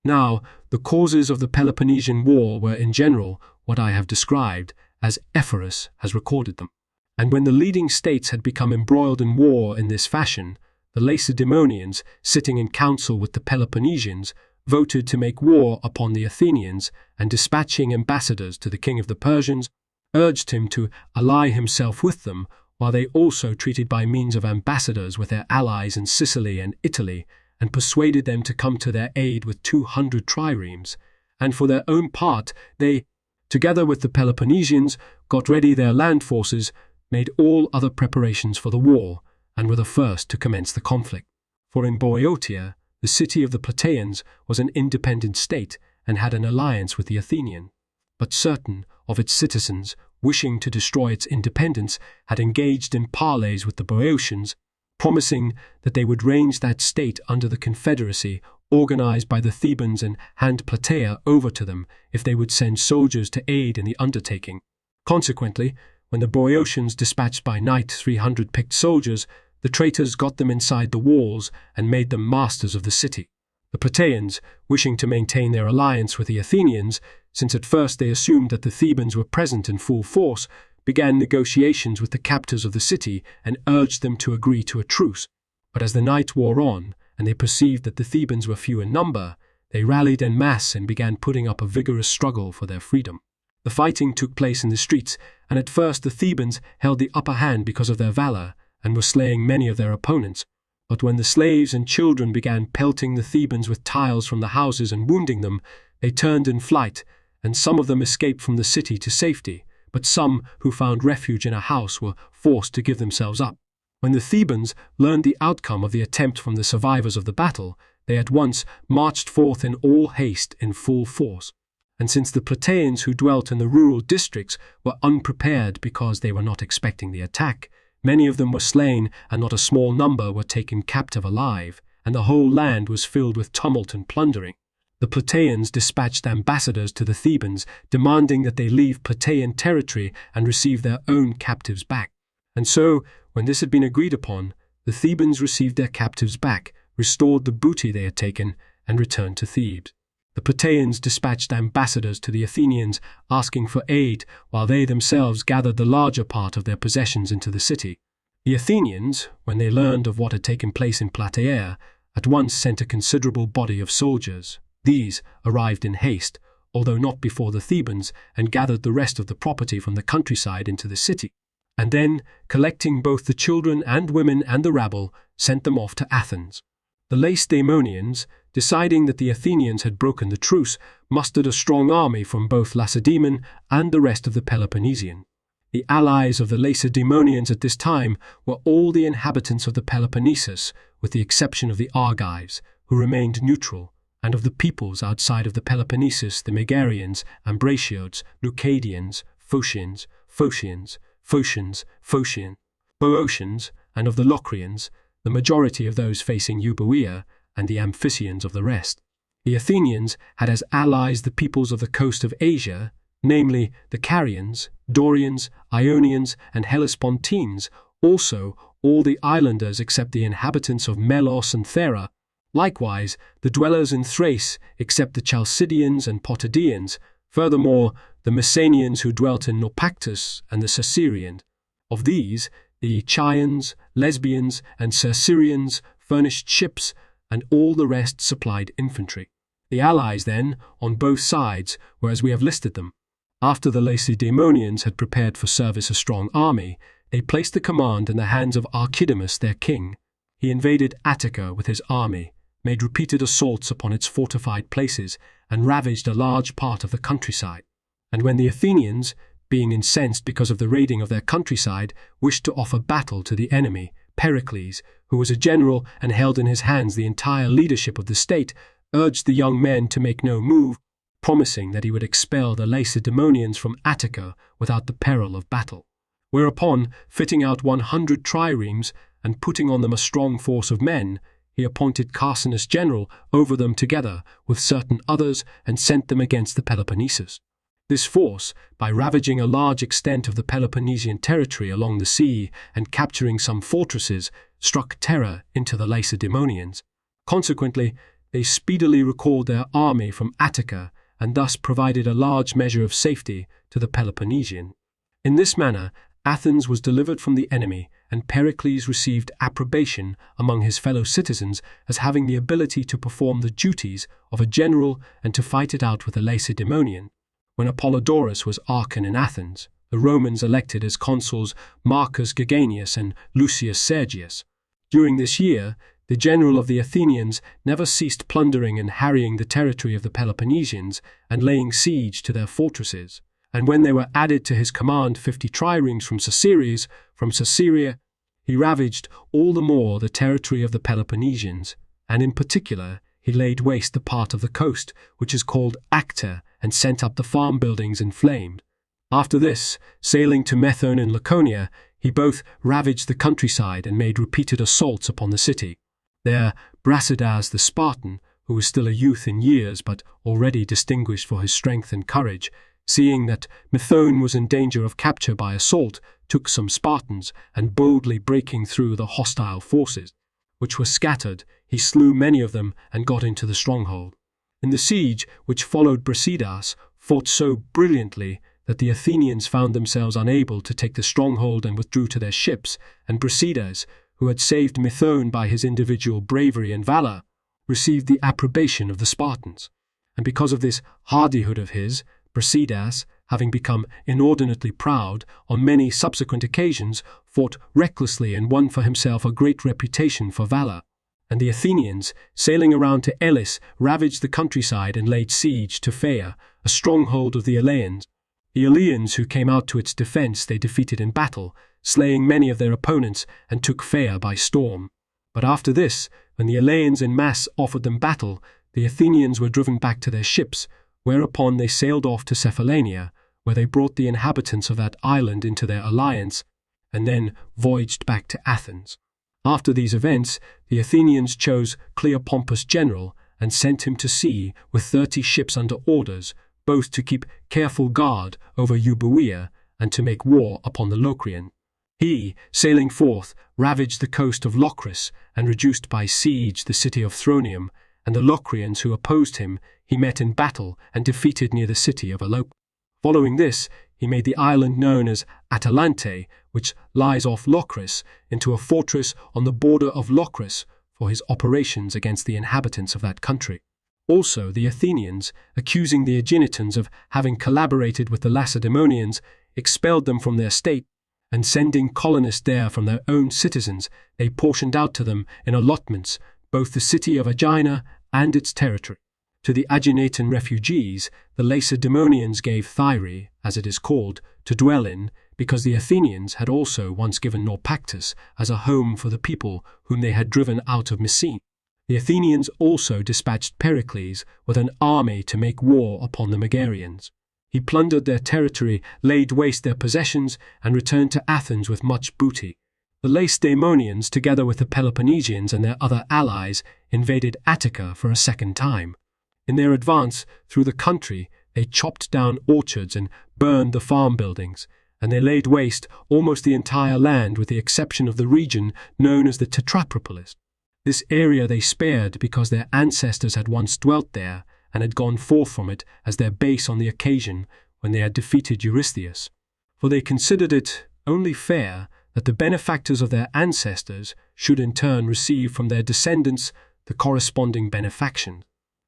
Now, the causes of the Peloponnesian War were in general what I have described, as Ephorus has recorded them. And when the leading states had become embroiled in war in this fashion, the Lacedaemonians, sitting in council with the Peloponnesians, voted to make war upon the Athenians, and dispatching ambassadors to the king of the Persians, urged him to ally himself with them, while they also treated by means of ambassadors with their allies in Sicily and Italy, and persuaded them to come to their aid with 200 triremes. And for their own part, they, together with the Peloponnesians, got ready their land forces, made all other preparations for the war, and were the first to commence the conflict. For in Boeotia, the city of the Plataeans was an independent state and had an alliance with the Athenian. But certain of its citizens, wishing to destroy its independence, had engaged in parleys with the Boeotians, promising that they would range that state under the confederacy organized by the Thebans and hand Plataea over to them if they would send soldiers to aid in the undertaking. Consequently, when the Boeotians dispatched by night 300 picked soldiers, the traitors got them inside the walls and made them masters of the city. The Plataeans, wishing to maintain their alliance with the Athenians, since at first they assumed that the Thebans were present in full force, began negotiations with the captors of the city and urged them to agree to a truce. But as the night wore on, and they perceived that the Thebans were few in number, they rallied en masse and began putting up a vigorous struggle for their freedom. The fighting took place in the streets, and at first the Thebans held the upper hand because of their valor, and were slaying many of their opponents. But when the slaves and children began pelting the Thebans with tiles from the houses and wounding them, they turned in flight, and some of them escaped from the city to safety, but some who found refuge in a house were forced to give themselves up. When the Thebans learned the outcome of the attempt from the survivors of the battle, they at once marched forth in all haste in full force. And since the Plataeans who dwelt in the rural districts were unprepared because they were not expecting the attack, many of them were slain, and not a small number were taken captive alive, and the whole land was filled with tumult and plundering. The Plataeans dispatched ambassadors to the Thebans, demanding that they leave Plataean territory and receive their own captives back. And so, when this had been agreed upon, the Thebans received their captives back, restored the booty they had taken, and returned to Thebes. The Plataeans dispatched ambassadors to the Athenians, asking for aid, while they themselves gathered the larger part of their possessions into the city. The Athenians, when they learned of what had taken place in Plataea, at once sent a considerable body of soldiers. These arrived in haste, although not before the Thebans, and gathered the rest of the property from the countryside into the city, and then, collecting both the children and women and the rabble, sent them off to Athens. The Lacedaemonians, deciding that the Athenians had broken the truce, mustered a strong army from both Lacedaemon and the rest of the Peloponnesian. The allies of the Lacedaemonians at this time were all the inhabitants of the Peloponnesus, with the exception of the Argives, who remained neutral, and of the peoples outside of the Peloponnesus, the Megarians, Ambraciotes, Leucadians, Phocians, Boeotians, and of the Locrians, the majority of those facing Euboea, and the Amphicians of the rest. The Athenians had as allies the peoples of the coast of Asia, namely the Carians, Dorians, Ionians, and Hellespontines, also all the islanders except the inhabitants of Melos and Thera, likewise the dwellers in Thrace except the Chalcidians and Potidæans, furthermore the Messenians who dwelt in Naupactus and the Circaeans. Of these, the Chians, Lesbians, and Circaeans furnished ships, and all the rest supplied infantry. The allies then, on both sides, were as we have listed them. After the Lacedaemonians had prepared for service a strong army, they placed the command in the hands of Archidamus their king. He invaded Attica with his army, made repeated assaults upon its fortified places, and ravaged a large part of the countryside. And when the Athenians, being incensed because of the raiding of their countryside, wished to offer battle to the enemy, Pericles, who was a general and held in his hands the entire leadership of the state, urged the young men to make no move, promising that he would expel the Lacedaemonians from Attica without the peril of battle. Whereupon, fitting out 100 triremes, and putting on them a strong force of men, he appointed Carcinus general over them together with certain others, and sent them against the Peloponnesus. This force, by ravaging a large extent of the Peloponnesian territory along the sea and capturing some fortresses, struck terror into the Lacedaemonians. Consequently, They speedily recalled their army from Attica and thus provided a large measure of safety to the Peloponnesians. In this manner, Athens was delivered from the enemy, and Pericles received approbation among his fellow citizens as having the ability to perform the duties of a general and to fight it out with the Lacedaemonians. When Apollodorus was archon in Athens, the Romans elected as consuls Marcus Geganius and Lucius Sergius. During this year, the general of the Athenians never ceased plundering and harrying the territory of the Peloponnesians and laying siege to their fortresses. And when there were added to his command 50 triremes from Caesarea, he ravaged all the more the territory of the Peloponnesians, and in particular he laid waste the part of the coast which is called Acta, and sent up the farm buildings in flames. After this, sailing to Methone in Laconia, he both ravaged the countryside and made repeated assaults upon the city. There Brasidas the Spartan, who was still a youth in years but already distinguished for his strength and courage, seeing that Methone was in danger of capture by assault, took some Spartans, and boldly breaking through the hostile forces, which were scattered, he slew many of them and got into the stronghold. In the siege which followed, Brasidas fought so brilliantly that the Athenians found themselves unable to take the stronghold and withdrew to their ships, and Brasidas, who had saved Methone by his individual bravery and valor, received the approbation of the Spartans. And because of this hardihood of his, Brasidas, having become inordinately proud, on many subsequent occasions fought recklessly and won for himself a great reputation for valor. And the Athenians, sailing around to Elis, ravaged the countryside and laid siege to Thayer, a stronghold of the Eleans. The Eleans who came out to its defense they defeated in battle, slaying many of their opponents, and took Thayer by storm. But after this, when the Eleans in mass offered them battle, the Athenians were driven back to their ships, whereupon they sailed off to Cephallenia, where they brought the inhabitants of that island into their alliance, and then voyaged back to Athens. After these events, the Athenians chose Cleopompus general, and sent him to sea with 30 ships under orders, both to keep careful guard over Euboea and to make war upon the Locrians. He, sailing forth, ravaged the coast of Locris, and reduced by siege the city of Thronium, and the Locrians who opposed him he met in battle and defeated near the city of Alope. Following this, he made the island known as Atalante, which lies off Locris, into a fortress on the border of Locris for his operations against the inhabitants of that country. Also, the Athenians, accusing the Aeginetans of having collaborated with the Lacedaemonians, expelled them from their state, and sending colonists there from their own citizens, they portioned out to them in allotments both the city of Aegina and its territory. To the Aeginetan refugees, the Lacedaemonians gave Thayer, as it is called, to dwell in, because the Athenians had also once given Naupactus as a home for the people whom they had driven out of Messene. The Athenians also dispatched Pericles with an army to make war upon the Megarians. He plundered their territory, laid waste their possessions, and returned to Athens with much booty. The Lacedaemonians, together with the Peloponnesians and their other allies, invaded Attica for a second time. In their advance through the country, they chopped down orchards and burned the farm buildings, and they laid waste almost the entire land with the exception of the region known as the Tetrapropolis. This area they spared because their ancestors had once dwelt there and had gone forth from it as their base on the occasion when they had defeated Eurystheus. For they considered it only fair that the benefactors of their ancestors should in turn receive from their descendants the corresponding benefaction.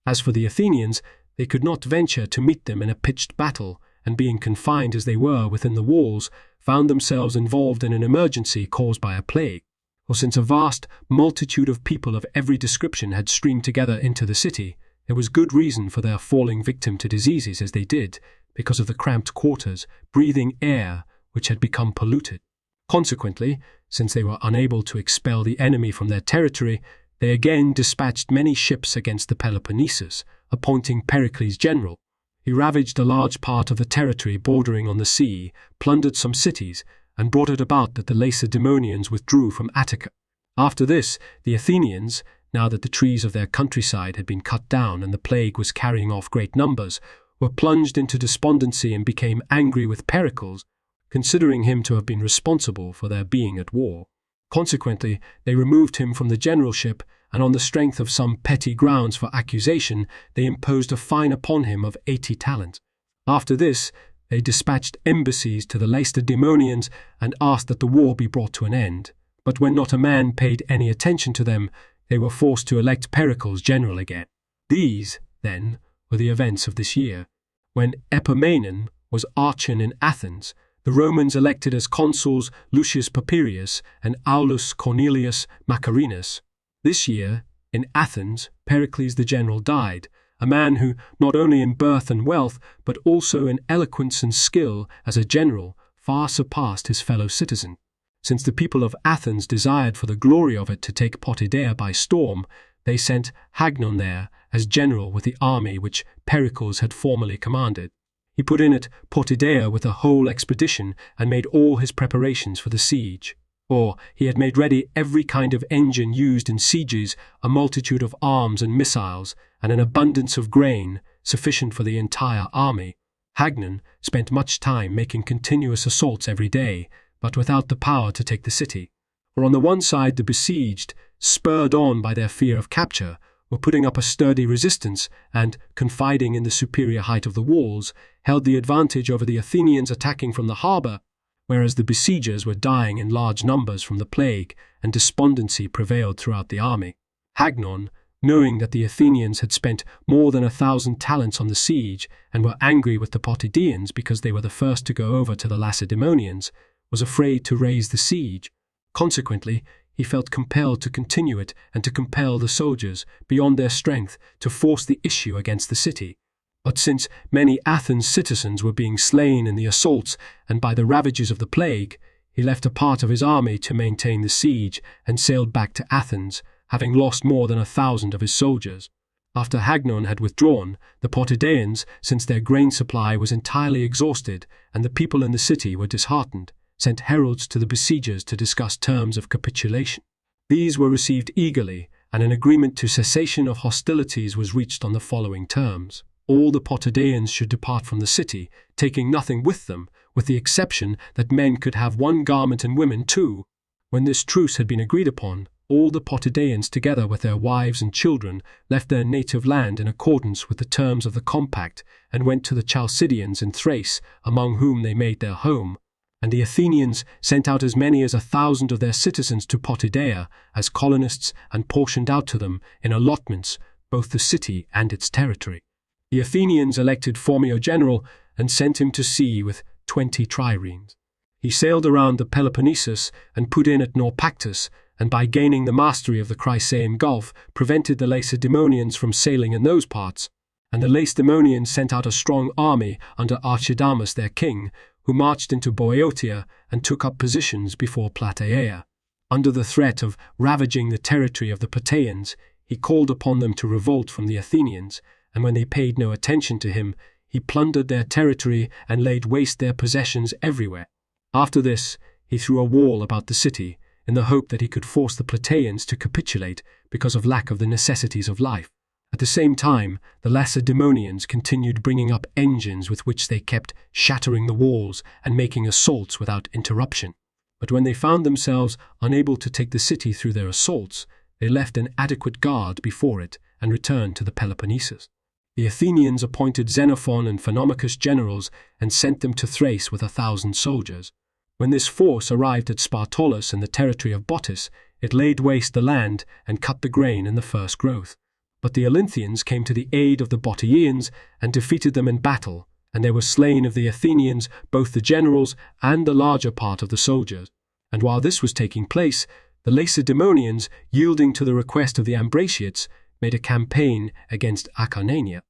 As for the Athenians, they could not venture to meet them in a pitched battle, and being confined as they were within the walls, found themselves involved in an emergency caused by a plague. For since a vast multitude of people of every description had streamed together into the city, there was good reason for their falling victim to diseases as they did, because of the cramped quarters, breathing air which had become polluted. Consequently, since they were unable to expel the enemy from their territory, they again dispatched many ships against the Peloponnesus, appointing Pericles general. He ravaged a large part of the territory bordering on the sea, plundered some cities, and brought it about that the Lacedaemonians withdrew from Attica. After this, the Athenians, now that the trees of their countryside had been cut down and the plague was carrying off great numbers, were plunged into despondency and became angry with Pericles, considering him to have been responsible for their being at war. Consequently, they removed him from the generalship and on the strength of some petty grounds for accusation, they imposed a fine upon him of 80 talents. After this, they dispatched embassies to the Lacedaemonians and asked that the war be brought to an end. But when not a man paid any attention to them, they were forced to elect Pericles general again. These, then, were the events of this year. When Epaminondas was archon in Athens, the Romans elected as consuls Lucius Papirius and Aulus Cornelius Macarinus. This year, in Athens, Pericles the general died, a man who, not only in birth and wealth, but also in eloquence and skill as a general, far surpassed his fellow citizen. Since the people of Athens desired for the glory of it to take Potidaea by storm, they sent Hagnon there as general with the army which Pericles had formerly commanded. He put in at Potidaea with a whole expedition and made all his preparations for the siege. For he had made ready every kind of engine used in sieges, a multitude of arms and missiles, and an abundance of grain, sufficient for the entire army. Hagnon spent much time making continuous assaults every day, but without the power to take the city. For on the one side the besieged, spurred on by their fear of capture, were putting up a sturdy resistance and, confiding in the superior height of the walls, held the advantage over the Athenians attacking from the harbour, whereas the besiegers were dying in large numbers from the plague, and despondency prevailed throughout the army. Hagnon, knowing that the Athenians had spent more than 1,000 talents on the siege, and were angry with the Potidaeans because they were the first to go over to the Lacedaemonians, was afraid to raise the siege. Consequently, he felt compelled to continue it and to compel the soldiers, beyond their strength, to force the issue against the city. But since many Athens citizens were being slain in the assaults and by the ravages of the plague, he left a part of his army to maintain the siege and sailed back to Athens, having lost more than 1,000 of his soldiers. After Hagnon had withdrawn, the Potidaeans, since their grain supply was entirely exhausted and the people in the city were disheartened, sent heralds to the besiegers to discuss terms of capitulation. These were received eagerly, and an agreement to cessation of hostilities was reached on the following terms. All the Potidaeans should depart from the city, taking nothing with them, with the exception that men could have one garment and women two. When this truce had been agreed upon, all the Potidaeans, together with their wives and children, left their native land in accordance with the terms of the compact, and went to the Chalcidians in Thrace, among whom they made their home. And the Athenians sent out as many as 1,000 of their citizens to Potidaea as colonists and portioned out to them in allotments both the city and its territory. The Athenians elected Phormio general and sent him to sea with 20 triremes. He sailed around the Peloponnesus and put in at Naupactus, and by gaining the mastery of the Chrysaean Gulf, prevented the Lacedaemonians from sailing in those parts. And the Lacedaemonians sent out a strong army under Archidamus their king, who marched into Boeotia and took up positions before Plataea. Under the threat of ravaging the territory of the Plataeans, he called upon them to revolt from the Athenians, and when they paid no attention to him, he plundered their territory and laid waste their possessions everywhere. After this, he threw a wall about the city, in the hope that he could force the Plataeans to capitulate because of lack of the necessities of life. At the same time, the Lacedaemonians continued bringing up engines with which they kept shattering the walls and making assaults without interruption. But when they found themselves unable to take the city through their assaults, they left an adequate guard before it and returned to the Peloponnesus. The Athenians appointed Xenophon and Phonomachus generals and sent them to Thrace with 1,000 soldiers. When this force arrived at Spartolus in the territory of Bottis, it laid waste the land and cut the grain in the first growth. But the Olynthians came to the aid of the Bottiaeans and defeated them in battle, and there were slain of the Athenians both the generals and the larger part of the soldiers. And while this was taking place, the Lacedaemonians, yielding to the request of the Ambraciots, made a campaign against Acarnania.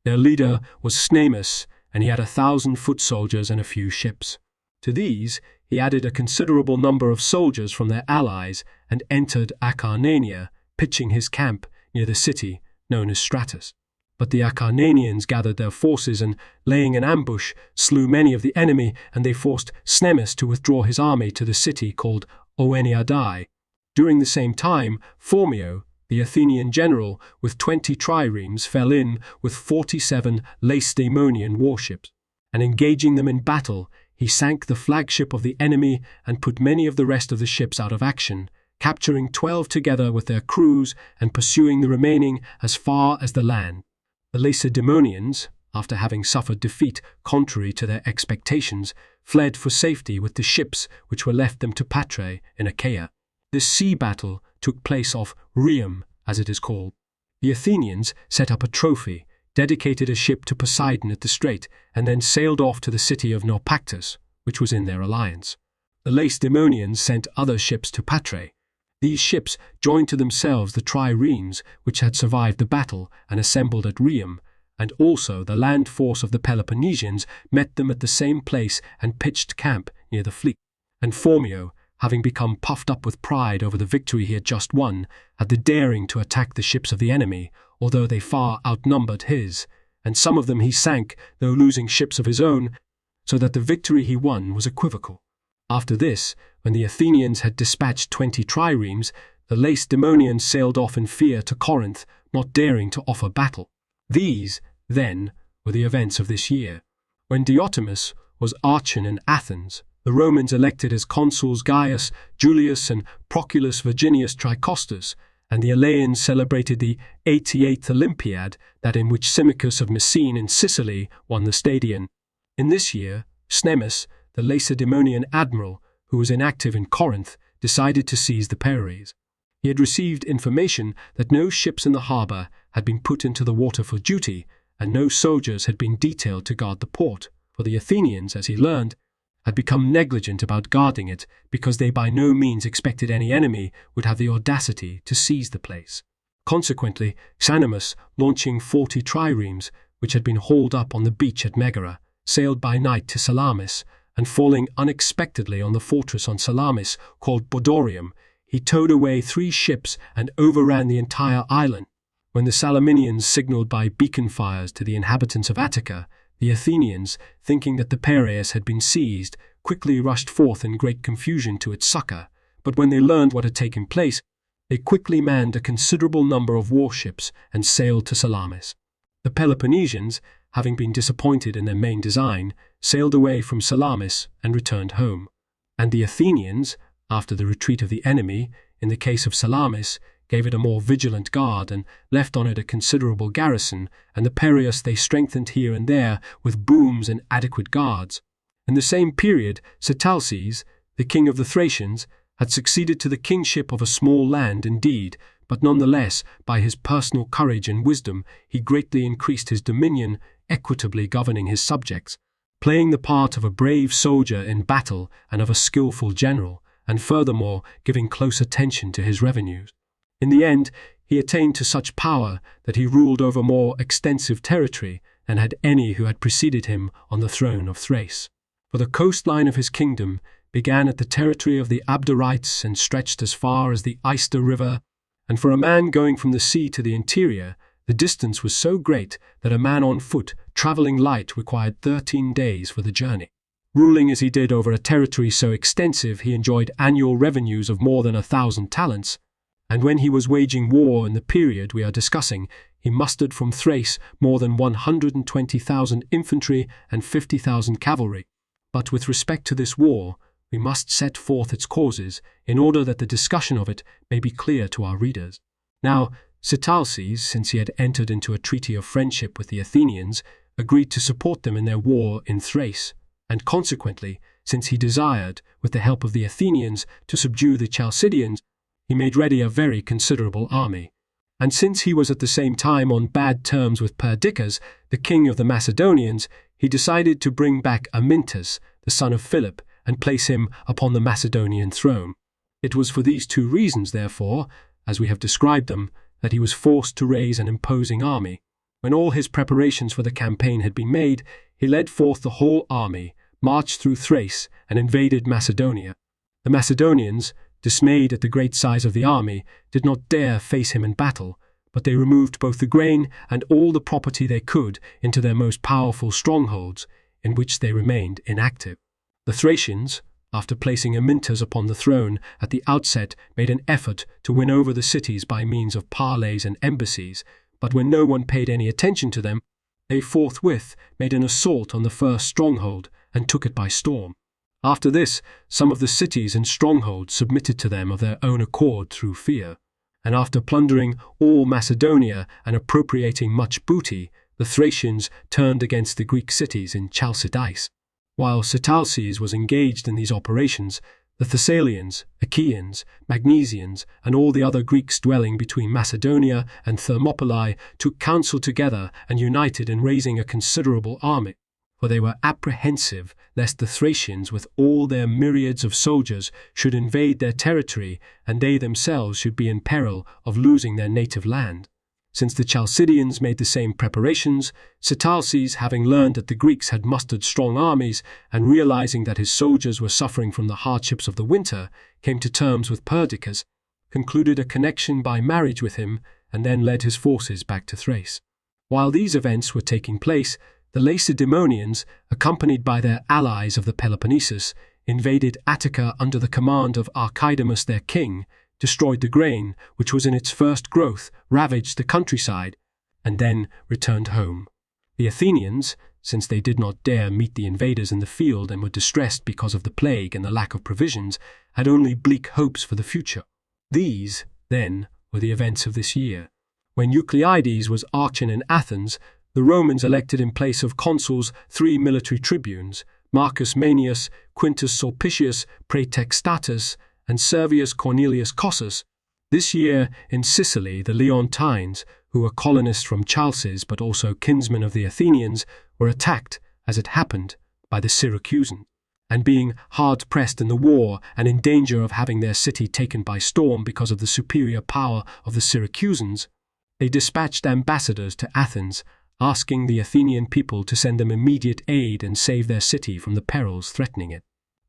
Their leader was Cnemus, and he had 1,000 foot soldiers and a few ships. To these he added a considerable number of soldiers from their allies and entered Acarnania, pitching his camp near the city known as Stratus. But the Acarnanians gathered their forces and, laying an ambush, slew many of the enemy, and they forced Cnemus to withdraw his army to the city called Oeniadae. During the same time, Phormio, the Athenian general, with 20 triremes, fell in with 47 Lacedaemonian warships, and engaging them in battle, he sank the flagship of the enemy and put many of the rest of the ships out of action, capturing 12 together with their crews and pursuing the remaining as far as the land. The Lacedaemonians, after having suffered defeat contrary to their expectations, fled for safety with the ships which were left them to Patrae in Achaia. This sea battle took place off Rhium, as it is called. The Athenians set up a trophy, dedicated a ship to Poseidon at the strait, and then sailed off to the city of Naupactus, which was in their alliance. The Lacedaemonians sent other ships to Patrae. These ships joined to themselves the triremes which had survived the battle and assembled at Rhium, and also the land force of the Peloponnesians met them at the same place and pitched camp near the fleet. And Phormio, having become puffed up with pride over the victory he had just won, had the daring to attack the ships of the enemy, although they far outnumbered his, and some of them he sank, though losing ships of his own, so that the victory he won was equivocal. After this, when the Athenians had dispatched 20 triremes, the Lacedaemonians sailed off in fear to Corinth, not daring to offer battle. These, then, were the events of this year. When Diotimus was archon in Athens, the Romans elected as consuls Gaius, Julius, and Proculus Virginius Tricostus, and the Eleans celebrated the 88th Olympiad, that in which Symmachus of Messene in Sicily won the Stadion. In this year, Cnemus, the Lacedaemonian admiral, who was inactive in Corinth, decided to seize the Peres. He had received information that no ships in the harbour had been put into the water for duty, and no soldiers had been detailed to guard the port, for the Athenians, as he learned, had become negligent about guarding it because they by no means expected any enemy would have the audacity to seize the place. Consequently, Cnemus, launching 40 triremes, which had been hauled up on the beach at Megara, sailed by night to Salamis, and falling unexpectedly on the fortress on Salamis called Bodorium, he towed away 3 ships and overran the entire island. When the Salaminians signalled by beacon fires to the inhabitants of Attica, the Athenians, thinking that the Piraeus had been seized, quickly rushed forth in great confusion to its succour, but when they learned what had taken place, they quickly manned a considerable number of warships and sailed to Salamis. The Peloponnesians, having been disappointed in their main design, sailed away from Salamis and returned home. And the Athenians, after the retreat of the enemy, in the case of Salamis, gave it a more vigilant guard and left on it a considerable garrison, and the Piraeus they strengthened here and there with booms and adequate guards. In the same period, Sitalces, the king of the Thracians, had succeeded to the kingship of a small land indeed, but nonetheless, by his personal courage and wisdom, he greatly increased his dominion, equitably governing his subjects, playing the part of a brave soldier in battle and of a skillful general, and furthermore giving close attention to his revenues. In the end, he attained to such power that he ruled over more extensive territory than had any who had preceded him on the throne of Thrace. For the coastline of his kingdom began at the territory of the Abderites and stretched as far as the Ister River, and for a man going from the sea to the interior, the distance was so great that a man on foot, travelling light, required 13 days for the journey. Ruling as he did over a territory so extensive, he enjoyed annual revenues of more than 1,000 talents, and when he was waging war in the period we are discussing, he mustered from Thrace more than 120,000 infantry and 50,000 cavalry. But with respect to this war, we must set forth its causes in order that the discussion of it may be clear to our readers. Now, Sitalces, since he had entered into a treaty of friendship with the Athenians, agreed to support them in their war in Thrace, and consequently, since he desired, with the help of the Athenians, to subdue the Chalcidians, he made ready a very considerable army. And since he was at the same time on bad terms with Perdiccas, the king of the Macedonians, he decided to bring back Amyntas, the son of Philip, and place him upon the Macedonian throne. It was for these 2 reasons, therefore, as we have described them, that he was forced to raise an imposing army. When all his preparations for the campaign had been made, he led forth the whole army, marched through Thrace, and invaded Macedonia. The Macedonians, dismayed at the great size of the army, did not dare face him in battle, but they removed both the grain and all the property they could into their most powerful strongholds, in which they remained inactive. The Thracians, after placing Amyntas upon the throne, at the outset made an effort to win over the cities by means of parleys and embassies, but when no one paid any attention to them, they forthwith made an assault on the first stronghold and took it by storm. After this, some of the cities and strongholds submitted to them of their own accord through fear. And after plundering all Macedonia and appropriating much booty, the Thracians turned against the Greek cities in Chalcidice. While Sitalces was engaged in these operations, the Thessalians, Achaeans, Magnesians, and all the other Greeks dwelling between Macedonia and Thermopylae took counsel together and united in raising a considerable army, for they were apprehensive lest the Thracians with all their myriads of soldiers should invade their territory, and they themselves should be in peril of losing their native land. Since the Chalcidians made the same preparations, Sitalces, having learned that the Greeks had mustered strong armies, and realizing that his soldiers were suffering from the hardships of the winter, came to terms with Perdiccas, concluded a connection by marriage with him, and then led his forces back to Thrace. While these events were taking place, the Lacedaemonians, accompanied by their allies of the Peloponnesus, invaded Attica under the command of Archidamus their king, destroyed the grain, which was in its first growth, ravaged the countryside, and then returned home. The Athenians, since they did not dare meet the invaders in the field and were distressed because of the plague and the lack of provisions, had only bleak hopes for the future. These, then, were the events of this year. When Eucleides was archon in Athens, the Romans elected in place of consuls 3 military tribunes, Marcus Manius, Quintus Sulpicius Praetextatus, and Servius Cornelius Cossus. This year, in Sicily, the Leontines, who were colonists from Chalcis but also kinsmen of the Athenians, were attacked, as it happened, by the Syracusans, and being hard-pressed in the war and in danger of having their city taken by storm because of the superior power of the Syracusans, they dispatched ambassadors to Athens, asking the Athenian people to send them immediate aid and save their city from the perils threatening it.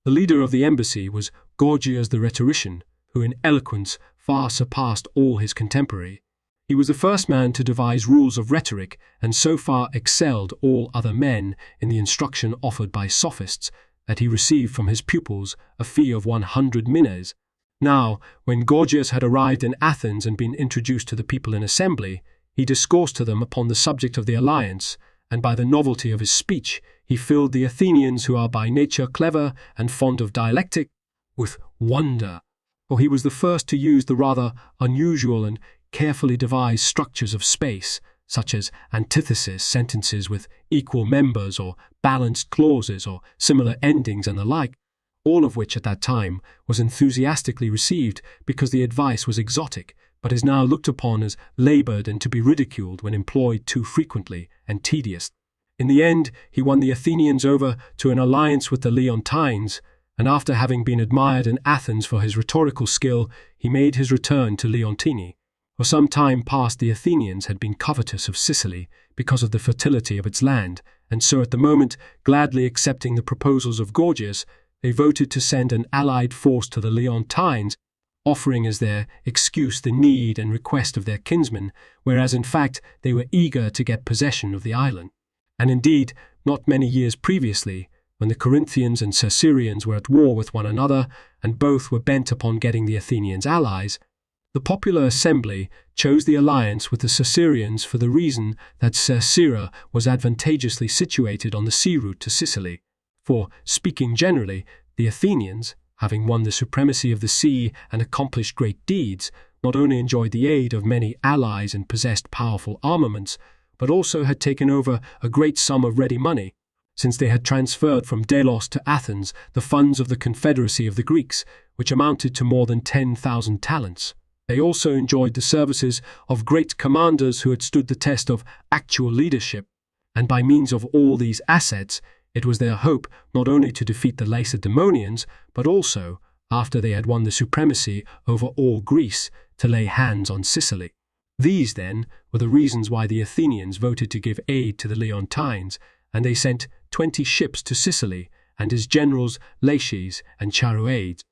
The leader of the embassy was Gorgias the rhetorician, who in eloquence far surpassed all his contemporary. He was the first man to devise rules of rhetoric, and so far excelled all other men in the instruction offered by sophists that he received from his pupils a fee of 100 minas. Now, when Gorgias had arrived in Athens and been introduced to the people in assembly, he discoursed to them upon the subject of the alliance, and by the novelty of his speech he filled the Athenians, who are by nature clever and fond of dialectic, with wonder, for he was the first to use the rather unusual and carefully devised structures of space, such as antithesis sentences with equal members or balanced clauses or similar endings and the like, all of which at that time was enthusiastically received because the advice was exotic, but is now looked upon as labored and to be ridiculed when employed too frequently and tedious. In the end, he won the Athenians over to an alliance with the Leontines, and after having been admired in Athens for his rhetorical skill, he made his return to Leontini. For some time past the Athenians had been covetous of Sicily because of the fertility of its land, and so at the moment, gladly accepting the proposals of Gorgias, they voted to send an allied force to the Leontines, offering as their excuse the need and request of their kinsmen, whereas in fact they were eager to get possession of the island. And indeed, not many years previously, when the Corinthians and Circassians were at war with one another, and both were bent upon getting the Athenians allies, the popular assembly chose the alliance with the Circassians for the reason that Circera was advantageously situated on the sea route to Sicily. For, speaking generally, the Athenians, having won the supremacy of the sea and accomplished great deeds, not only enjoyed the aid of many allies and possessed powerful armaments, but also had taken over a great sum of ready money, since they had transferred from Delos to Athens the funds of the confederacy of the Greeks, which amounted to more than 10,000 talents. They also enjoyed the services of great commanders who had stood the test of actual leadership, and by means of all these assets, it was their hope not only to defeat the Lacedaemonians, but also, after they had won the supremacy over all Greece, to lay hands on Sicily. These, then, were the reasons why the Athenians voted to give aid to the Leontines, and they sent 20 ships to Sicily, and his generals Laches and Charoades.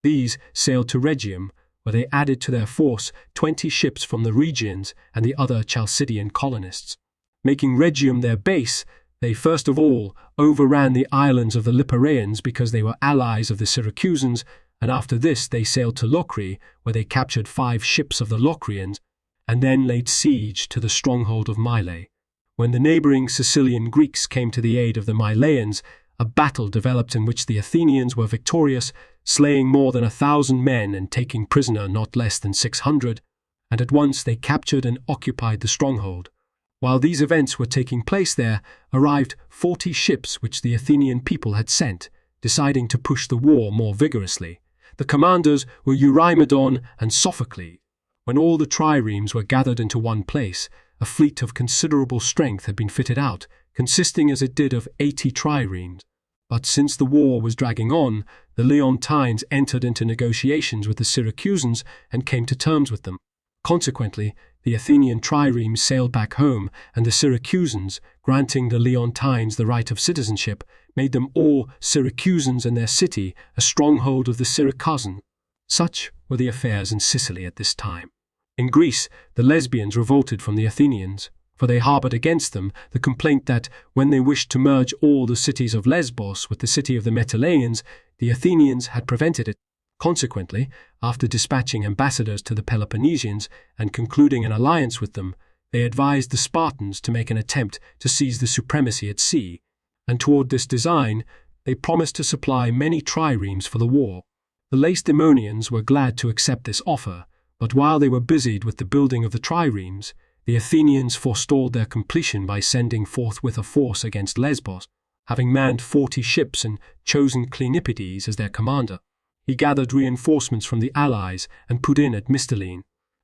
These sailed to Rhegium, where they added to their force 20 ships from the Rhegians and the other Chalcidian colonists. Making Rhegium their base, they first of all overran the islands of the Lipareans because they were allies of the Syracusans, and after this they sailed to Locri, where they captured 5 ships of the Locrians, and then laid siege to the stronghold of Mylae. When the neighboring Sicilian Greeks came to the aid of the Mylaeans, a battle developed in which the Athenians were victorious, slaying more than 1,000 men and taking prisoner not less than 600, and at once they captured and occupied the stronghold. While these events were taking place there, arrived 40 ships which the Athenian people had sent, deciding to push the war more vigorously. The commanders were Eurymedon and Sophocles. When all the triremes were gathered into one place, a fleet of considerable strength had been fitted out, consisting as it did of 80 triremes. But since the war was dragging on, the Leontines entered into negotiations with the Syracusans and came to terms with them. Consequently, the Athenian triremes sailed back home, and the Syracusans, granting the Leontines the right of citizenship, made them all Syracusans and their city a stronghold of the Syracusans. Such were the affairs in Sicily at this time. In Greece, the Lesbians revolted from the Athenians, for they harbored against them the complaint that, when they wished to merge all the cities of Lesbos with the city of the Metalaeans, the Athenians had prevented it. Consequently, after dispatching ambassadors to the Peloponnesians and concluding an alliance with them, they advised the Spartans to make an attempt to seize the supremacy at sea, and toward this design they promised to supply many triremes for the war. The Lacedaemonians were glad to accept this offer, but while they were busied with the building of the triremes, the Athenians forestalled their completion by sending forthwith a force against Lesbos, having manned 40 ships and chosen Cleinipides as their commander. He gathered reinforcements from the allies and put in at Mytilene.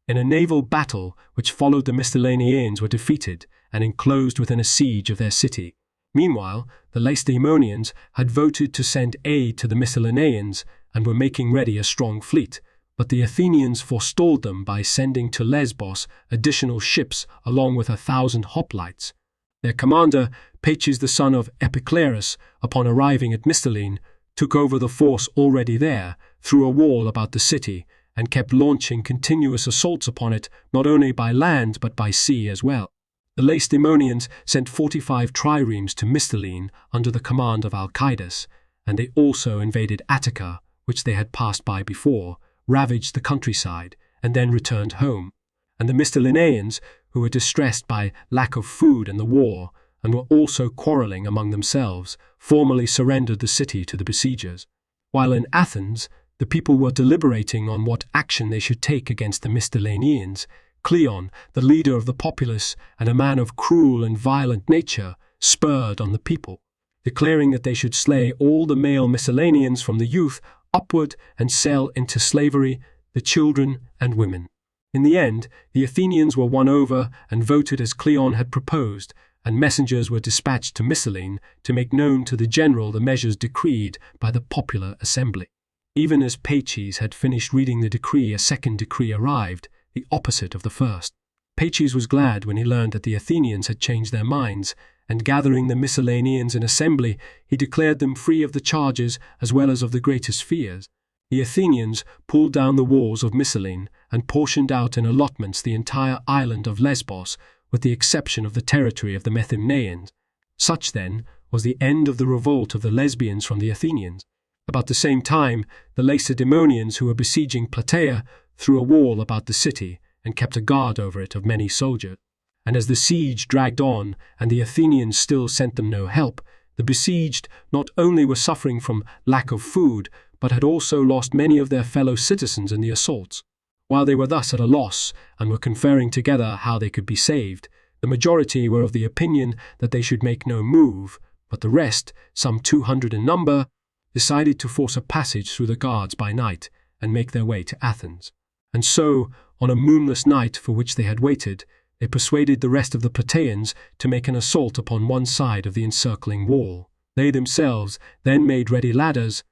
In a naval battle which followed, the Mytilenaeans were defeated and enclosed within a siege of their city. Meanwhile, the Lacedaemonians had voted to send aid to the Mytilenaeans and were making ready a strong fleet, but the Athenians forestalled them by sending to Lesbos additional ships along with 1,000 hoplites. Their commander, Paches the son of Epiclerus, upon arriving at Mytilene, took over the force already there, threw a wall about the city, and kept launching continuous assaults upon it, not only by land but by sea as well. The Lacedaemonians sent 45 triremes to Mytilene under the command of Alcidas, and they also invaded Attica, which they had passed by before, ravaged the countryside, and then returned home. And the Mytilenaeans, who were distressed by lack of food and the war, and were also quarrelling among themselves, formally surrendered the city to the besiegers. While in Athens, the people were deliberating on what action they should take against the Mytilenaeans, Cleon, the leader of the populace and a man of cruel and violent nature, spurred on the people, declaring that they should slay all the male Mytilenaeans from the youth upward and sell into slavery the children and women. In the end, the Athenians were won over and voted as Cleon had proposed, and messengers were dispatched to Mytilene to make known to the general the measures decreed by the popular assembly. Even as Paches had finished reading the decree, a second decree arrived, the opposite of the first. Paches was glad when he learned that the Athenians had changed their minds, and gathering the Mytilenaeans in assembly, he declared them free of the charges as well as of the greatest fears. The Athenians pulled down the walls of Mytilene and portioned out in allotments the entire island of Lesbos, with the exception of the territory of the Methymnaeans. Such, then, was the end of the revolt of the Lesbians from the Athenians. About the same time, the Lacedaemonians, who were besieging Plataea, threw a wall about the city and kept a guard over it of many soldiers. And as the siege dragged on and the Athenians still sent them no help, the besieged not only were suffering from lack of food, but had also lost many of their fellow citizens in the assaults. While they were thus at a loss and were conferring together how they could be saved, the majority were of the opinion that they should make no move, but the rest, some 200 in number, decided to force a passage through the guards by night and make their way to Athens. And so, on a moonless night for which they had waited, they persuaded the rest of the Plataeans to make an assault upon one side of the encircling wall. They themselves then made ready ladders,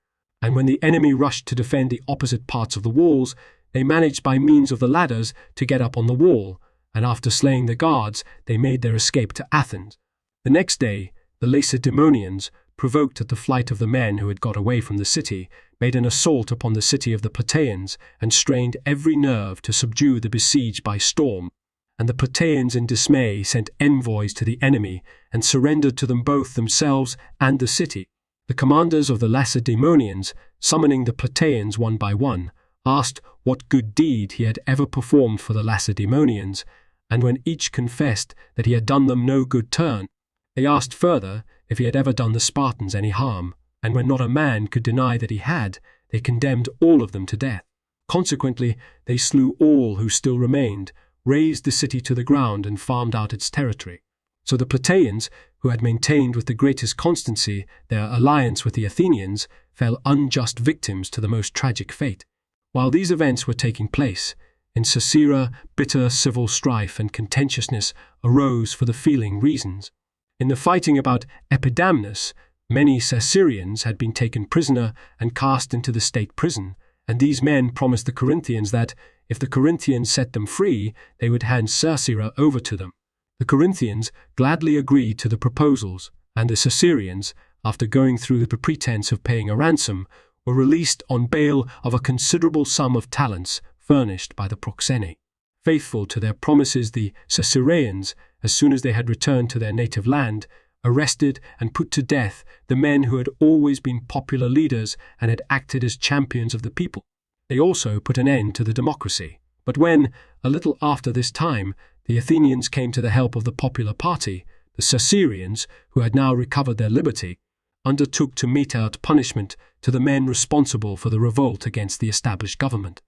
and when the enemy rushed to defend the opposite parts of the walls, they managed by means of the ladders to get up on the wall, and after slaying the guards, they made their escape to Athens. The next day, the Lacedaemonians, provoked at the flight of the men who had got away from the city, made an assault upon the city of the Plataeans and strained every nerve to subdue the besieged by storm. And the Plataeans in dismay sent envoys to the enemy and surrendered to them both themselves and the city. The commanders of the Lacedaemonians, summoning the Plataeans one by one, asked what good deed he had ever performed for the Lacedaemonians, and when each confessed that he had done them no good turn, they asked further if he had ever done the Spartans any harm, and when not a man could deny that he had, they condemned all of them to death. Consequently, they slew all who still remained, razed the city to the ground, and farmed out its territory. So the Plataeans, who had maintained with the greatest constancy their alliance with the Athenians, fell unjust victims to the most tragic fate. While these events were taking place, in Caesarea bitter civil strife and contentiousness arose for the feeling reasons. In the fighting about Epidamnus, many Caesareans had been taken prisoner and cast into the state prison, and these men promised the Corinthians that, if the Corinthians set them free, they would hand Caesarea over to them. The Corinthians gladly agreed to the proposals, and the Caesareans, after going through the pretense of paying a ransom, were released on bail of a considerable sum of talents furnished by the proxeni. Faithful to their promises, the Caesareans, as soon as they had returned to their native land, arrested and put to death the men who had always been popular leaders and had acted as champions of the people. They also put an end to the democracy. But when, a little after this time, the Athenians came to the help of the popular party, the Caesareans, who had now recovered their liberty, undertook to mete out punishment to the men responsible for the revolt against the established government.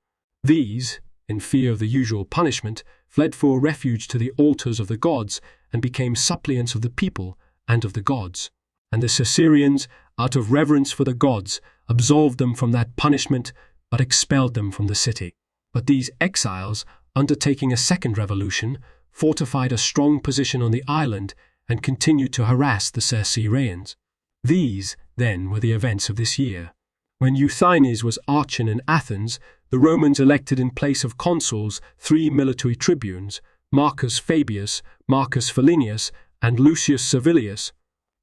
These, in fear of the usual punishment, fled for refuge to the altars of the gods and became suppliants of the people and of the gods. And the Caesareans, out of reverence for the gods, absolved them from that punishment, but expelled them from the city. But these exiles, undertaking a second revolution, fortified a strong position on the island and continued to harass the Caesareans. These, then, were the events of this year. When Euthynes was archon in Athens, the Romans elected in place of consuls 3 military tribunes, Marcus Fabius, Marcus Valenius, and Lucius Servilius.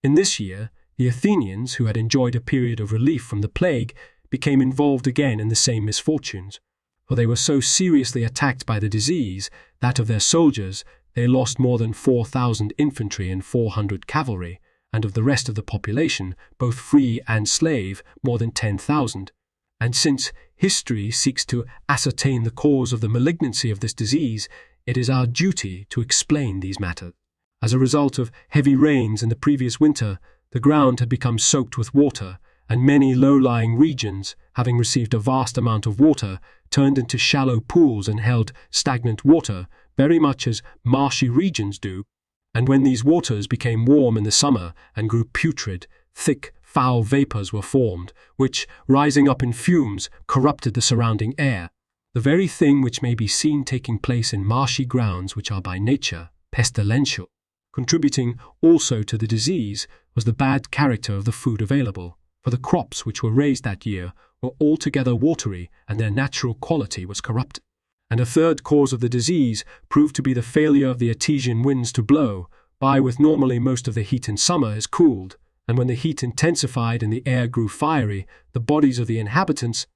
In this year, the Athenians, who had enjoyed a period of relief from the plague, became involved again in the same misfortunes. For they were so seriously attacked by the disease that of their soldiers they lost more than 4,000 infantry and 400 cavalry, and of the rest of the population, both free and slave, more than 10,000. And since history seeks to ascertain the cause of the malignancy of this disease, it is our duty to explain these matters. As a result of heavy rains in the previous winter, the ground had become soaked with water, and many low-lying regions, having received a vast amount of water, turned into shallow pools and held stagnant water, very much as marshy regions do. And when these waters became warm in the summer and grew putrid, thick, foul vapors were formed, which, rising up in fumes, corrupted the surrounding air. The very thing which may be seen taking place in marshy grounds which are by nature pestilential. Contributing also to the disease was the bad character of the food available, for the crops which were raised that year were altogether watery and their natural quality was corrupted. And a third cause of the disease proved to be the failure of the Artesian winds to blow, by which normally most of the heat in summer is cooled, and when the heat intensified and the air grew fiery, the bodies of the inhabitants,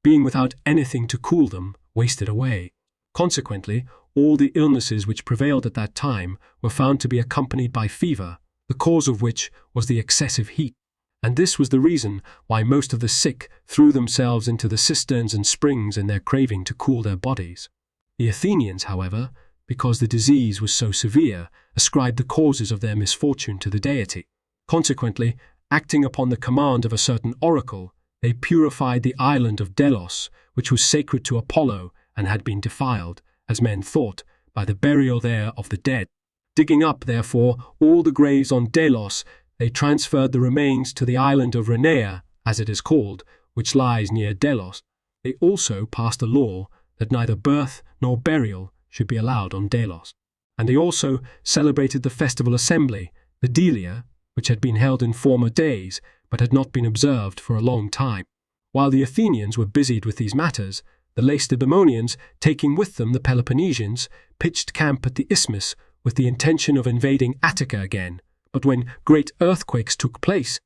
being without anything to cool them, wasted away. Consequently, all the illnesses which prevailed at that time were found to be accompanied by fever, the cause of which was the excessive heat. And this was the reason why most of the sick threw themselves into the cisterns and springs in their craving to cool their bodies. The Athenians, however, because the disease was so severe, ascribed the causes of their misfortune to the deity. Consequently, acting upon the command of a certain oracle, they purified the island of Delos, which was sacred to Apollo and had been defiled, as men thought, by the burial there of the dead. Digging up, therefore, all the graves on Delos, they transferred the remains to the island of Renea, as it is called, which lies near Delos. They also passed a law that neither birth nor burial should be allowed on Delos. And they also celebrated the festival assembly, the Delia, which had been held in former days, but had not been observed for a long time. While the Athenians were busied with these matters, the Lacedaemonians, taking with them the Peloponnesians, pitched camp at the isthmus with the intention of invading Attica again. But when great earthquakes took place,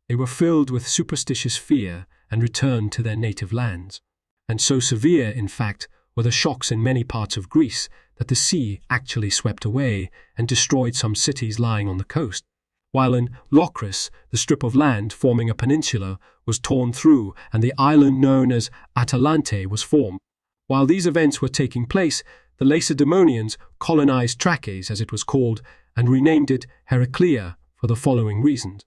they were filled with superstitious fear and returned to their native lands. And so severe, in fact, were the shocks in many parts of Greece that the sea actually swept away and destroyed some cities lying on the coast, while in Locris the strip of land forming a peninsula was torn through and the island known as Atalante was formed. While these events were taking place, the Lacedaemonians colonized Trachis, as it was called, and renamed it Heraclea for the following reasons.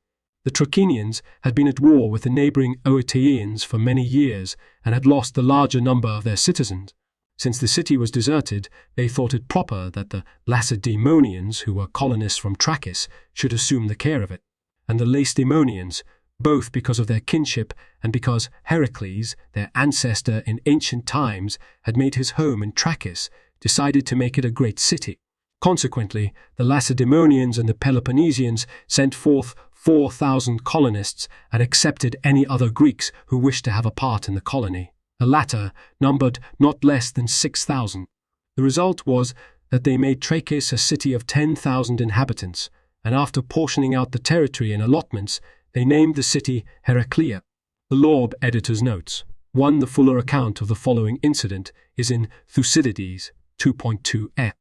The Trachinians had been at war with the neighboring Oetaeans for many years and had lost the larger number of their citizens. Since the city was deserted, they thought it proper that the Lacedaemonians, who were colonists from Trachis, should assume the care of it. And the Lacedaemonians, both because of their kinship and because Heracles, their ancestor in ancient times, had made his home in Trachis, decided to make it a great city. Consequently, the Lacedaemonians and the Peloponnesians sent forth 4,000 colonists and accepted any other Greeks who wished to have a part in the colony. The latter numbered not less than 6,000. The result was that they made Trachis a city of 10,000 inhabitants, and after portioning out the territory in allotments, they named the city Heraclea. The Lorb editor's notes. 1. The fuller account of the following incident is in Thucydides 2.2f.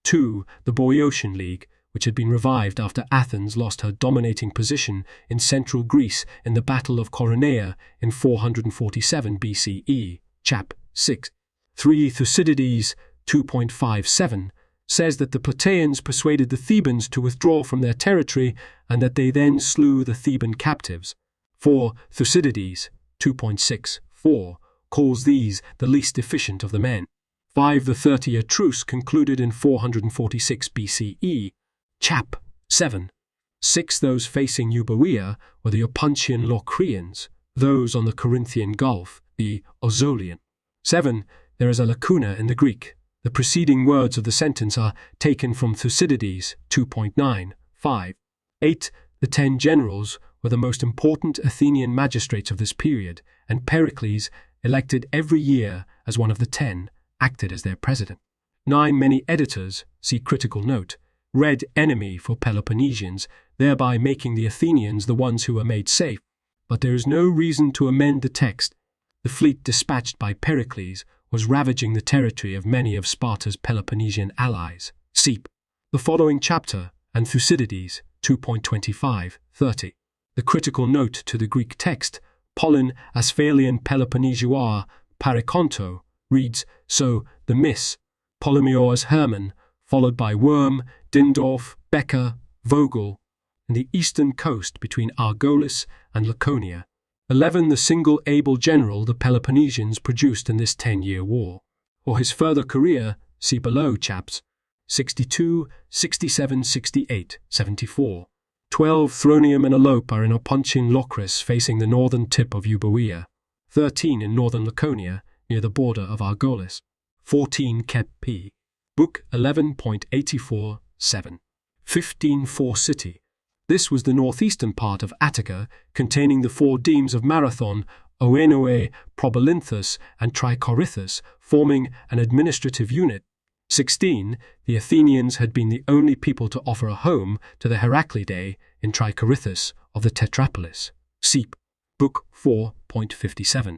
2. The Boeotian League, which had been revived after Athens lost her dominating position in central Greece in the Battle of Coronea in 447 BCE, chap. 6. 3. Thucydides 2.57 says that the Plataeans persuaded the Thebans to withdraw from their territory and that they then slew the Theban captives. 4. Thucydides 2.64 calls these the least efficient of the men. 5. The 30-year truce concluded in 446 BCE, chap. 7. 6. Those facing Euboea were the Opuntian Locrians, those on the Corinthian Gulf, the Ozolian. 7. There is a lacuna in the Greek. The preceding words of the sentence are taken from Thucydides 2.95. 8. The 10 generals were the most important Athenian magistrates of this period, and Pericles, elected every year as one of the 10, acted as their president. 9. Many editors, see critical note, read enemy for Peloponnesians, thereby making the Athenians the ones who were made safe. But there is no reason to amend the text. The fleet dispatched by Pericles was ravaging the territory of many of Sparta's Peloponnesian allies. See the following chapter and Thucydides 2.25-30. The critical note to the Greek text, Pollen Asphalian Peloponnesioar Parikonto, reads, so the Miss, Ptolemaios Herman, followed by Worm, Dindorf, Becker, Vogel, and the eastern coast between Argolis and Laconia. 11. The single able general the Peloponnesians produced in this 10-year war. For his further career, see below chaps 62, 67, 68, 74. 12. Thronium and Alope are in Opuntian Locris facing the northern tip of Euboea. 13. In northern Laconia, near the border of Argolis. 14. Kep P. Book 11.84-7. 15. Four City. This was the northeastern part of Attica, containing the 4 demes of Marathon, Oenoe, Probalynthus, and Tricorythus, forming an administrative unit. 16. The Athenians had been the only people to offer a home to the Heraclidae in Tricorythus of the Tetrapolis. See Book 4.57.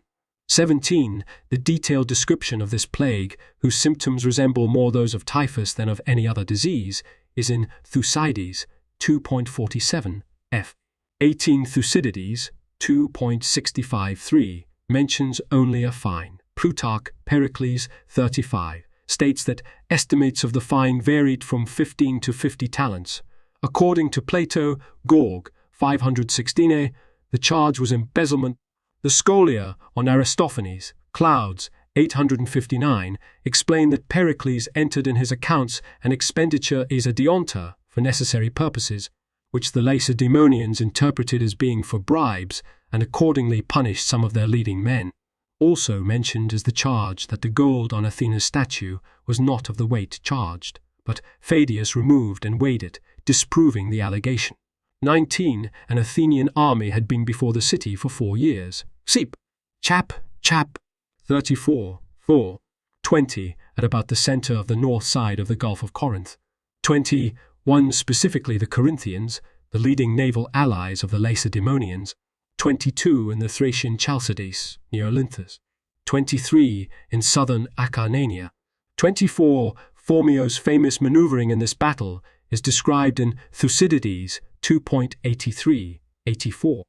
17. The detailed description of this plague, whose symptoms resemble more those of typhus than of any other disease, is in Thucydides 2.47 f. 18. Thucydides 2.65-3 mentions only a fine. Plutarch, Pericles 35, states that estimates of the fine varied from 15 to 50 talents. According to Plato, Gorg 516a, the charge was embezzlement. The Scholia on Aristophanes, Clouds 859, explain that Pericles entered in his accounts an expenditure as a deonta for necessary purposes, which the Lacedaemonians interpreted as being for bribes and accordingly punished some of their leading men. Also mentioned is the charge that the gold on Athena's statue was not of the weight charged, but Pheidias removed and weighed it, disproving the allegation. 19. An Athenian army had been before the city for 4 years. Seep. Chap. 34. 4. 20. At about the center of the north side of the Gulf of Corinth. 21. Specifically the Corinthians, the leading naval allies of the Lacedaemonians. 22. In the Thracian Chalcidice, near Olynthus. 23. In southern Acarnania. 24. Phormio's famous maneuvering in this battle is described in Thucydides 2.83-84.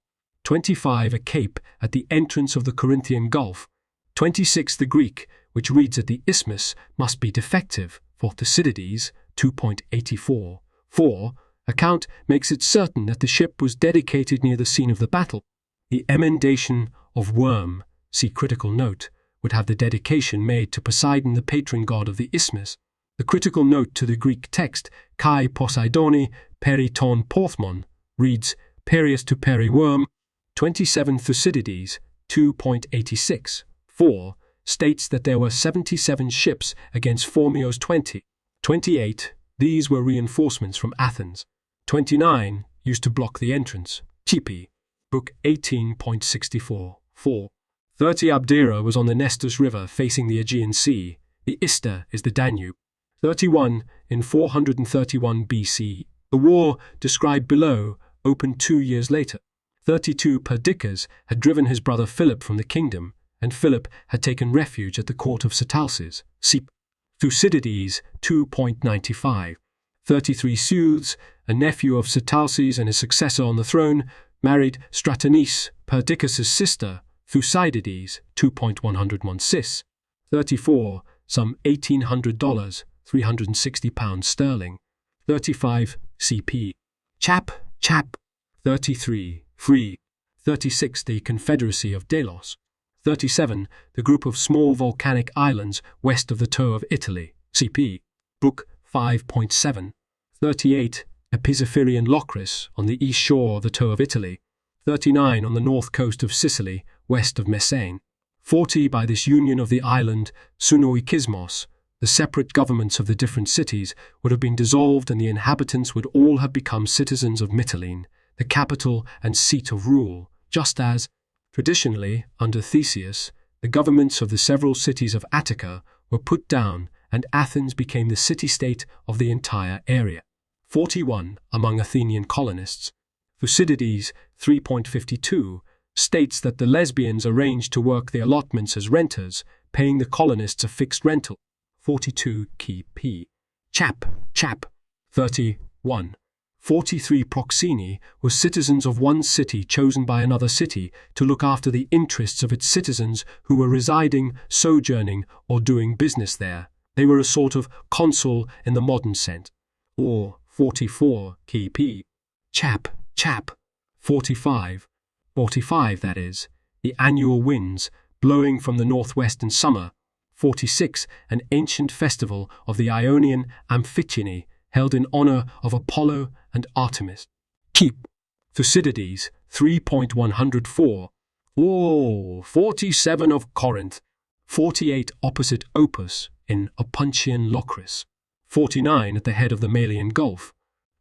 25. A cape at the entrance of the Corinthian Gulf. 26. The Greek, which reads at the isthmus, must be defective, for Thucydides 2.84. 4. account makes it certain that the ship was dedicated near the scene of the battle. The emendation of Worm, see critical note, would have the dedication made to Poseidon, the patron god of the isthmus. The critical note to the Greek text, Kai Poseidoni peri ton porthmon, reads, Perius to peri Worm, 27 Thucydides, 2.86, 4, states that there were 77 ships against Phormio's 20. 28, these were reinforcements from Athens. 29, used to block the entrance. Chipi, book 18.64, 4. 30, Abdera was on the Nestus River facing the Aegean Sea. The Ister is the Danube. 31, in 431 BC. The war, described below, opened 2 years later. 32, Perdiccas had driven his brother Philip from the kingdom, and Philip had taken refuge at the court of Sitalces. See Thucydides, 2.95. 33, Seuths, a nephew of Sitalces and his successor on the throne, married Stratonice, Perdiccas' sister, Thucydides, 2.116. 34, some $1,800, £360 sterling. 35, CP. Chap. 33, Free. 36, the Confederacy of Delos. 37, the group of small volcanic islands west of the toe of Italy. CP. Book 5.7. 38, Epizyphirian Locris on the east shore of the toe of Italy. 39, on the north coast of Sicily, west of Messene. 40, by this union of the island Sunoikismos, the separate governments of the different cities would have been dissolved and the inhabitants would all have become citizens of Mytilene, the capital and seat of rule, just as, traditionally, under Theseus, the governments of the several cities of Attica were put down and Athens became the city-state of the entire area. 41, among Athenian colonists. Thucydides, 3.52, states that the lesbians arranged to work the allotments as renters, paying the colonists a fixed rental. 42, key p. Chap. 31. 43, Proxeni were citizens of one city chosen by another city to look after the interests of its citizens who were residing, sojourning, or doing business there. They were a sort of consul in the modern sense. Or 44, key p. Chap. 45. 45, that is, the annual winds, blowing from the northwest in summer. 46, an ancient festival of the Ionian Amphityony, held in honor of Apollo and Artemis. Keep. Thucydides, 3.104. 47 of Corinth. 48, opposite Opus, in Opuntian Locris. 49, at the head of the Malian Gulf.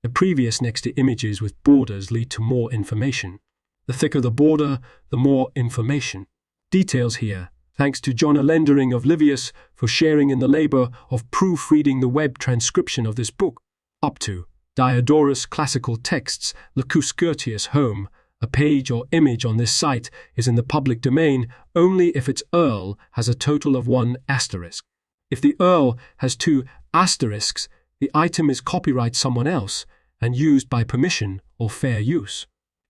The previous next to images with borders lead to more information. The thicker the border, the more information. Details here. Thanks to John Alendering of Livius for sharing in the labor of proofreading the web transcription of this book. Up to Diodorus Classical Texts, Lacus Curtius Home. A page or image on this site is in the public domain only if its URL has a total of 1 asterisk. If the URL has 2 asterisks, the item is copyright someone else and used by permission or fair use.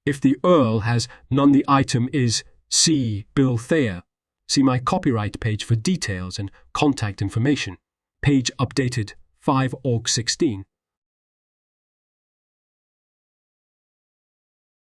If the URL has none, the item is C. Bill Thayer. See my copyright page for details and contact information. Page updated 5 Aug 16.